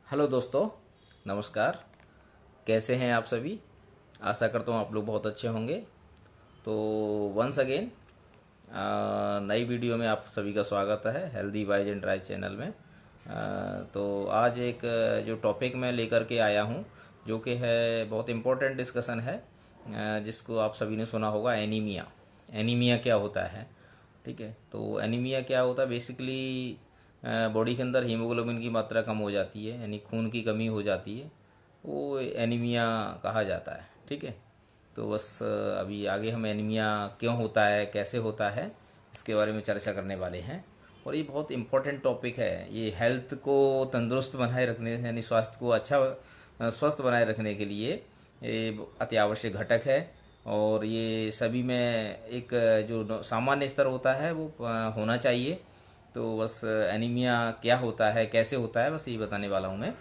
Hello दोस्तों, नमस्कार। कैसे हैं आप सभी? आशा करता हूँ आप लोग बहुत अच्छे होंगे। तो वंस अगेन नई वीडियो में आप सभी का स्वागत है healthy wise and dry channel में। तो आज एक जो टॉपिक मैं लेकर के आया हूँ, जो कि है बहुत इम्पोर्टेंट डिस्कशन है, जिसको आप सभी ने सुना होगा, एनीमिया। एनीमिया क्या होता है? ठीक है, तो एनीमिया क्या होता है? बेसिकली बॉडी के अंदर हीमोग्लोबिन की मात्रा कम हो जाती है, यानी खून की कमी हो जाती है, वो एनीमिया कहा जाता है। ठीक है, तो बस अभी आगे हम एनीमिया क्यों होता है, कैसे होता है, इसके बारे में चर्चा करने वाले हैं। और ये बहुत इम्पोर्टेंट टॉपिक है। ये हेल्थ को तंदुरुस्त बनाए रखने, यानी स्वास्थ्य को अच्छा स्वस्थ बनाए रखने के लिए ये अति आवश्यक घटक है। और ये सभी में एक जो सामान्य स्तर होता है वो होना चाहिए। तो बस एनीमिया क्या होता है, कैसे होता है, बस ये बताने वाला हूँ मैं।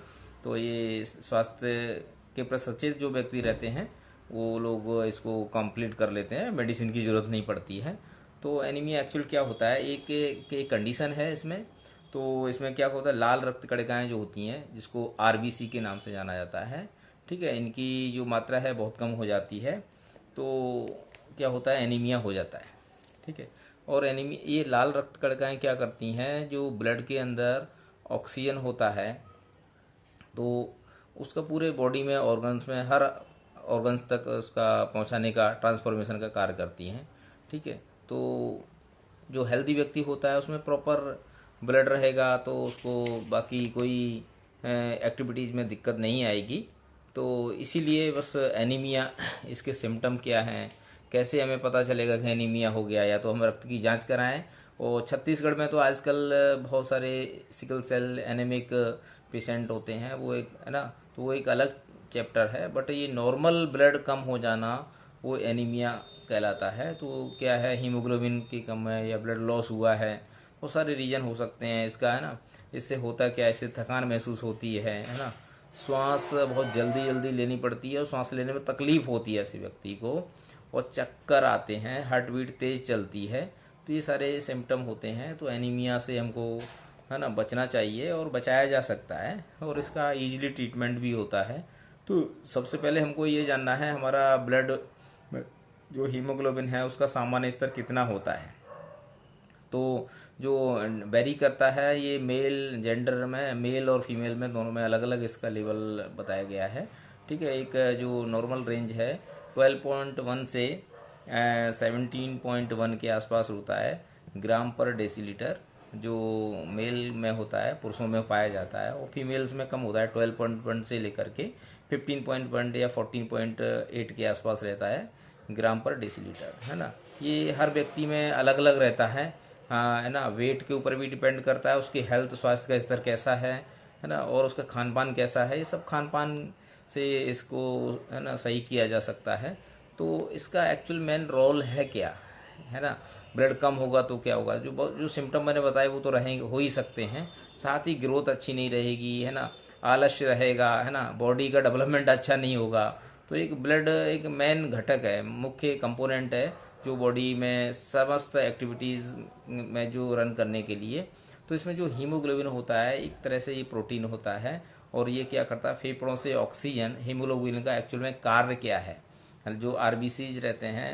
तो ये स्वास्थ्य के प्रति सचेत जो व्यक्ति रहते हैं वो लोग इसको कंप्लीट कर लेते हैं, मेडिसिन की ज़रूरत नहीं पड़ती है। तो एनीमिया एक्चुअल क्या होता है? एक कंडीशन है इसमें। तो इसमें क्या होता है, लाल रक्त कणिकाएँ जो होती हैं, जिसको आरबीसी के नाम से जाना जाता है, ठीक है, इनकी जो मात्रा है बहुत कम हो जाती है। तो क्या होता है, एनीमिया हो जाता है। ठीक है, और एनीमिया, ये लाल रक्त कणिकाएँ क्या करती हैं, जो ब्लड के अंदर ऑक्सीजन होता है तो उसका पूरे बॉडी में, ऑर्गन्स में, हर ऑर्गन्स तक उसका पहुंचाने का, ट्रांसफॉर्मेशन का कार्य करती हैं। ठीक है, तो जो हेल्दी व्यक्ति होता है उसमें प्रॉपर ब्लड रहेगा तो उसको बाकी कोई एक्टिविटीज़ में दिक्कत नहीं आएगी। तो इसीलिए बस एनीमिया, इसके सिम्टम क्या हैं, कैसे हमें पता चलेगा कि एनीमिया हो गया, या तो हम रक्त की जांच कराएं। और छत्तीसगढ़ में तो आजकल बहुत सारे सिकल सेल एनेमिक पेशेंट होते हैं, वो एक है ना, तो वो एक अलग चैप्टर है। बट ये नॉर्मल ब्लड कम हो जाना वो एनीमिया कहलाता है। तो क्या है, हीमोग्लोबिन की कम है या ब्लड लॉस हुआ है, बहुत सारे रीजन हो सकते हैं इसका, है ना। इससे होता क्या है, इससे थकान महसूस होती है ना, श्वास बहुत जल्दी जल्दी लेनी पड़ती है और श्वास लेने में तकलीफ होती है ऐसे व्यक्ति को, और चक्कर आते हैं, हार्ट बीट तेज़ चलती है। तो ये सारे सिम्टम होते हैं। तो एनीमिया से हमको, है ना, बचना चाहिए और बचाया जा सकता है, और इसका ईजिली ट्रीटमेंट भी होता है। तो सबसे पहले हमको ये जानना है हमारा ब्लड में जो हीमोग्लोबिन है उसका सामान्य स्तर कितना होता है। तो जो वेरी करता है, ये मेल जेंडर में, मेल और फीमेल में, दोनों में अलग अलग इसका लेवल बताया गया है। ठीक है, एक जो नॉर्मल रेंज है 12.1 से 17.1 के आसपास होता है ग्राम पर डेसीलीटर, जो मेल में होता है, पुरुषों में पाया जाता है। और फीमेल्स में कम होता है, 12.1 से लेकर के 15.1 या 14.8 के आसपास रहता है ग्राम पर डेसीलीटर, है ना। ये हर व्यक्ति में अलग अलग रहता है। हाँ, है ना, वेट के ऊपर भी डिपेंड करता है, उसकी हेल्थ, स्वास्थ्य का स्तर कैसा है ना, और उसका खान पान कैसा है। ये सब खान पान से इसको, है ना, सही किया जा सकता है। तो इसका एक्चुअल मेन रोल है क्या, है ना। ब्लड कम होगा तो क्या होगा, जो सिम्टम मैंने बताए वो तो रहेंगे, हो ही सकते हैं। साथ ही ग्रोथ अच्छी नहीं रहेगी, है ना, आलस्य रहेगा, है ना, बॉडी का डेवलपमेंट अच्छा नहीं होगा। तो एक ब्लड एक मेन घटक है, मुख्य कंपोनेंट है, जो बॉडी में समस्त एक्टिविटीज़ में जो रन करने के लिए। तो इसमें जो हीमोग्लोबिन होता है, एक तरह से ये प्रोटीन होता है, और ये क्या करता है, फेफड़ों से ऑक्सीजन, हीमोग्लोबिन का एक्चुअल में कार्य क्या है, जो आरबीसीज रहते हैं,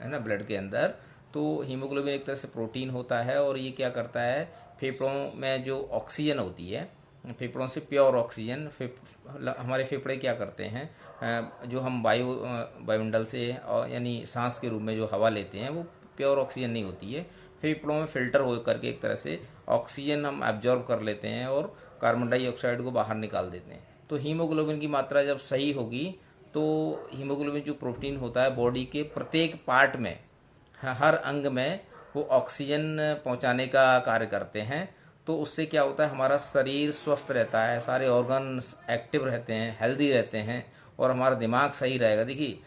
है ना, ब्लड के अंदर। तो हीमोग्लोबिन एक तरह से प्रोटीन होता है, और ये क्या करता है, फेफड़ों में जो ऑक्सीजन होती है, फेफड़ों से प्योर ऑक्सीजन, हमारे फेफड़े क्या करते हैं, जो हम वायुमंडल से, और यानी सांस के रूप में जो हवा लेते हैं, वो प्योर ऑक्सीजन नहीं होती है। फेफड़ों में फिल्टर हो करके एक तरह से ऑक्सीजन हम एब्जॉर्ब कर लेते हैं और कार्बन डाइऑक्साइड को बाहर निकाल देते हैं। तो हीमोग्लोबिन की मात्रा जब सही होगी तो हीमोग्लोबिन जो प्रोटीन होता है, बॉडी के प्रत्येक पार्ट में, हर अंग में वो ऑक्सीजन पहुंचाने का कार्य करते हैं। तो उससे क्या होता है, हमारा शरीर स्वस्थ रहता है, सारे ऑर्गन एक्टिव रहते हैं, हेल्दी रहते हैं, और हमारा दिमाग सही रहेगा। देखिए,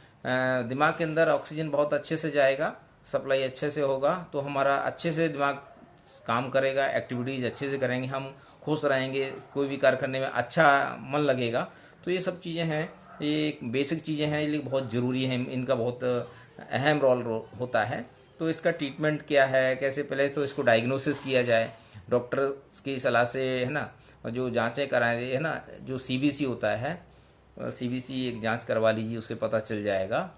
दिमाग के अंदर ऑक्सीजन बहुत अच्छे से जाएगा, सप्लाई अच्छे से होगा, तो हमारा अच्छे से दिमाग काम करेगा, एक्टिविटीज़ अच्छे से करेंगे, हम खुश रहेंगे, कोई भी कार्य करने में अच्छा मन लगेगा। तो ये सब चीज़ें हैं, ये एक बेसिक चीज़ें हैं, ये बहुत ज़रूरी हैं, इनका बहुत अहम रोल होता है। तो इसका ट्रीटमेंट क्या है, कैसे, पहले तो इसको डायग्नोसिस किया जाए डॉक्टर की सलाह से, है ना। जो जांचें कराए है ना, जो सीबीसी होता है, सीबीसी एक जांच करवा लीजिए, उससे पता चल जाएगा।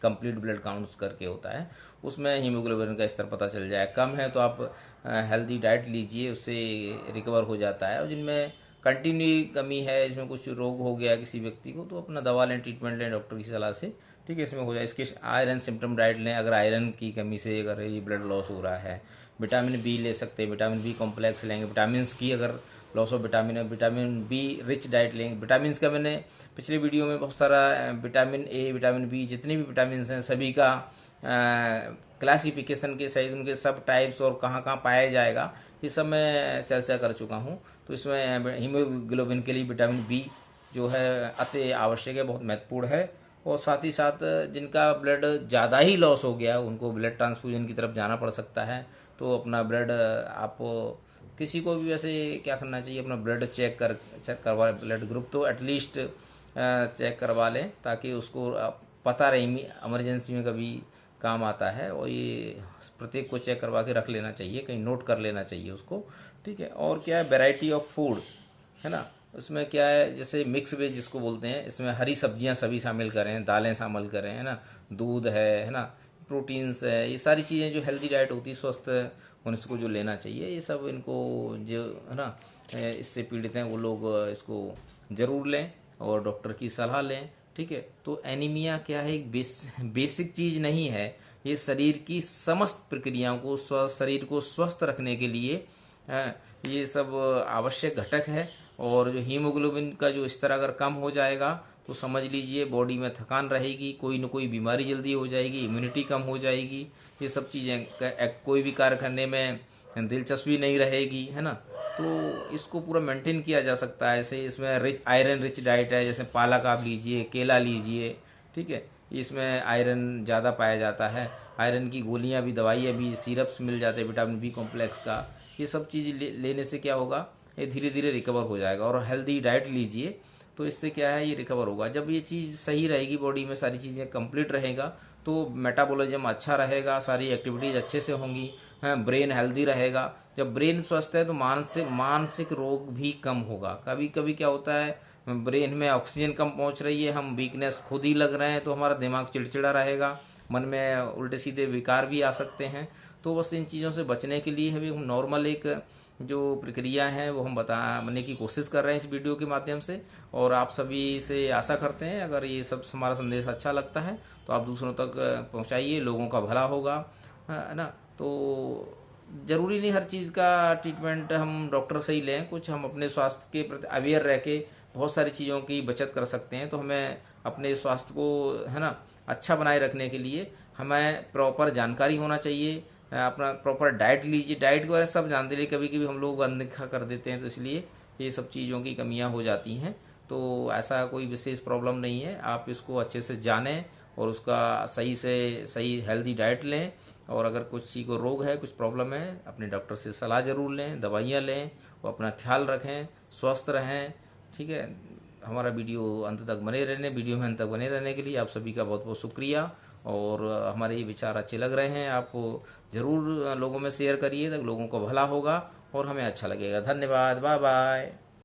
कंप्लीट ब्लड काउंट्स करके होता है, उसमें हीमोग्लोबिन का स्तर पता चल जाए। कम है तो आप हेल्दी डाइट लीजिए, उससे रिकवर हो जाता है। और जिनमें कंटिन्यू कमी है, इसमें कुछ रोग हो गया किसी व्यक्ति को, तो अपना दवा लें, ट्रीटमेंट लें डॉक्टर की सलाह से, ठीक है, इसमें हो जाए। इसके आयरन सिम्टम डाइट लें, अगर आयरन की कमी से अगर ये ब्लड लॉस हो रहा है। विटामिन बी ले सकते हैं, विटामिन बी कॉम्प्लेक्स लेंगे। विटामिन की अगर लॉस ऑफ विटामिन है, विटामिन बी रिच डाइट लेंगे। विटामिन का मैंने पिछले वीडियो में बहुत सारा विटामिन ए, विटामिन बी, जितने भी विटामिन हैं सभी का क्लासिफिकेशन के सहित उनके सब टाइप्स और कहाँ कहाँ पाया जाएगा, ये सब मैं चर्चा कर चुका हूँ। तो इसमें हीमोग्लोबिन के लिए विटामिन बी जो है अति आवश्यक है, बहुत महत्वपूर्ण है। और साथ ही साथ जिनका ब्लड ज़्यादा ही लॉस हो गया, उनको ब्लड ट्रांसफ्यूजन की तरफ जाना पड़ सकता है। तो अपना ब्लड आप किसी को भी वैसे क्या करना चाहिए, अपना ब्लड चेक करवा, ब्लड ग्रुप तो एटलीस्ट चेक करवा लें, ताकि उसको पता रहे इमरजेंसी में कभी काम आता है। और ये प्रत्येक को चेक करवा के रख लेना चाहिए, कहीं नोट कर लेना चाहिए उसको, ठीक है। और क्या है, वैरायटी ऑफ फूड है ना, उसमें क्या है, जैसे मिक्स वेज जिसको बोलते हैं, इसमें हरी सब्जियां सभी शामिल करें, दालें शामिल करें, है ना, दूध है ना, प्रोटीन्स है, ये सारी चीज़ें जो हेल्दी डाइट होती है, स्वस्थ होने को जो लेना चाहिए, ये सब इनको जो है ना इससे पीड़ित हैं वो लोग इसको ज़रूर लें और डॉक्टर की सलाह लें, ठीक है। तो एनीमिया क्या है, एक बेसिक चीज़ नहीं है, ये शरीर की समस्त प्रक्रियाओं को शरीर को स्वस्थ रखने के लिए ये सब आवश्यक घटक है। और जो हीमोग्लोबिन का जो स्तर अगर कम हो जाएगा तो समझ लीजिए बॉडी में थकान रहेगी, कोई न कोई बीमारी जल्दी हो जाएगी, इम्यूनिटी कम हो जाएगी, ये सब चीज़ें, कोई भी कार्य करने में दिलचस्पी नहीं रहेगी, है ना। तो इसको पूरा मेंटेन किया जा सकता है ऐसे। इसमें आयरन रिच डाइट है, जैसे पालक आप लीजिए, केला लीजिए, ठीक है, इसमें आयरन ज़्यादा पाया जाता है। आयरन की गोलियां भी, दवाइयाँ भी, सिरप्स मिल जाते हैं विटामिन बी कॉम्प्लेक्स का। ये सब चीज़ लेने से क्या होगा, ये धीरे धीरे रिकवर हो जाएगा। और हेल्दी डाइट लीजिए, तो इससे क्या है, ये रिकवर होगा। जब ये चीज़ सही रहेगी, बॉडी में सारी चीज़ें कंप्लीट रहेगा, तो मेटाबॉलिज्म अच्छा रहेगा, सारी एक्टिविटीज़ अच्छे से होंगी, हैं, ब्रेन हेल्दी रहेगा। जब ब्रेन स्वस्थ है तो मानसिक रोग भी कम होगा। कभी कभी क्या होता है, ब्रेन में ऑक्सीजन कम पहुंच रही है, हम वीकनेस खुद ही लग रहे हैं, तो हमारा दिमाग चिड़चिड़ा रहेगा, मन में उल्टे सीधे विकार भी आ सकते हैं। तो बस इन चीज़ों से बचने के लिए हम नॉर्मल एक जो प्रक्रिया है वो हम बताने की कोशिश कर रहे हैं इस वीडियो के माध्यम से। और आप सभी से आशा करते हैं अगर ये सब हमारा संदेश अच्छा लगता है तो आप दूसरों तक पहुंचाइए, लोगों का भला होगा, है ना। तो ज़रूरी नहीं हर चीज़ का ट्रीटमेंट हम डॉक्टर से ही लें, कुछ हम अपने स्वास्थ्य के प्रति अवेयर रह के बहुत सारी चीज़ों की बचत कर सकते हैं। तो हमें अपने स्वास्थ्य को, है ना, अच्छा बनाए रखने के लिए हमें प्रॉपर जानकारी होना चाहिए, अपना प्रॉपर डाइट लीजिए। डाइट के बारे में सब जानते, लेकिन कभी कभी हम लोग अनदेखा कर देते हैं, तो इसलिए ये सब चीज़ों की कमियां हो जाती हैं। तो ऐसा कोई विशेष प्रॉब्लम नहीं है, आप इसको अच्छे से जानें और उसका सही से सही हेल्दी डाइट लें। और अगर कुछ चीज़ को रोग है, कुछ प्रॉब्लम है, अपने डॉक्टर से सलाह ज़रूर लें, दवाइयाँ लें और अपना ख्याल रखें, स्वस्थ रहें, ठीक है। हमारा वीडियो अंत तक वीडियो में अंत तक बने रहने के लिए आप सभी का बहुत बहुत शुक्रिया। और हमारे ये विचार अच्छे लग रहे हैं, आप ज़रूर लोगों में शेयर करिए, तक लोगों को भला होगा और हमें अच्छा लगेगा। धन्यवाद, बाय बाय।